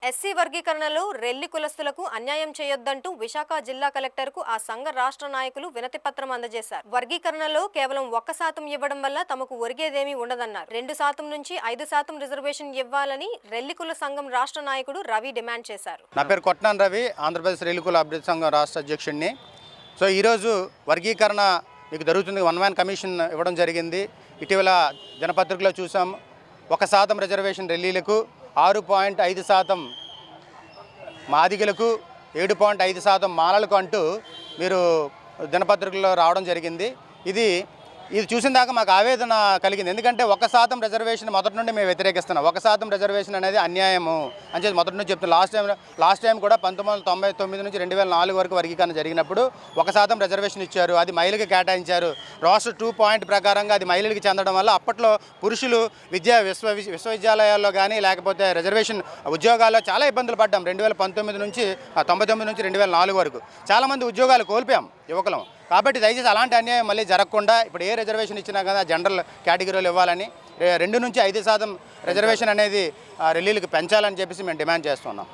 SC వర్గీకరణలో Relli కులస్తులకు అన్యాయం చేయొద్దంటూ విశాఖ జిల్లా కలెక్టర్కు ఆ సంఘ రాష్ట్ర నాయకులు వినతిపత్రం అందజేశారు. వర్గీకరణలో కేవలం 1% ఇవ్వడం వల్ల తమకు ఒరిగేదేమీ ఉండదన్నారు. 2% నుంచి 5% రిజర్వేషన్ ఇవ్వాలని రెల్లి కుల సంఘం రాష్ట్ర నాయకుడు రవి డిమాండ్ చేశారు. నా పేరు కొట్నాన్ రవి, ఆంధ్రప్రదేశ్ రెల్లి కుల అభివృద్ధి సంఘం రాష్ట్ర అధ్యక్షుడిని. సో ఈరోజు వర్గీకరణ మీకు జరుగుతుంది. 1 మ్యాన్ కమిషన్ ఇవ్వడం జరిగింది. ఇటీవల దినపత్రికలో చూసాం. 1% రిజర్వేషన్ రెల్లీలకు, 6.5% మాదిగలకు, 7.5% మాలలకు అంటూ మీరు దినపత్రికల్లో రావడం జరిగింది. ఇది చూసిన దాకా మాకు ఆవేదన కలిగింది. ఎందుకంటే 1% రిజర్వేషన్ మొదటి నుండి మేము వ్యతిరేకిస్తున్నాం. 1% రిజర్వేషన్ అనేది అన్యాయము అని చెప్పి మొదటి నుంచి చెప్తున్నాం. లాస్ట్ టైం కూడా 1999 నుంచి 2004 వరకు వర్గీకరణ జరిగినప్పుడు 1% రిజర్వేషన్ ఇచ్చారు. అది మహిళలకు కేటాయించారు. రోస్టర్ 2 పాయింట్ ప్రకారంగా అది మహిళలకు చెందడం వల్ల అప్పట్లో పురుషులు విశ్వవిద్యాలయాల్లో కానీ లేకపోతే రిజర్వేషన్ ఉద్యోగాల్లో చాలా ఇబ్బందులు పడ్డాం. 2019 నుంచి 99 నుంచి 2004 వరకు చాలామంది ఉద్యోగాలు కోల్పోయాం యువకులం. కాబట్టి దయచేసి అలాంటి అన్యాయం మళ్ళీ జరగకుండా ఇప్పుడు ఏ రిజర్వేషన్ ఇచ్చినా కదా జనరల్ కేటగిరీలు ఇవ్వాలని, 2 నుంచి 5% రిజర్వేషన్ అనేది రెల్లీలకు పెంచాలని చెప్పేసి మేము డిమాండ్ చేస్తున్నాం.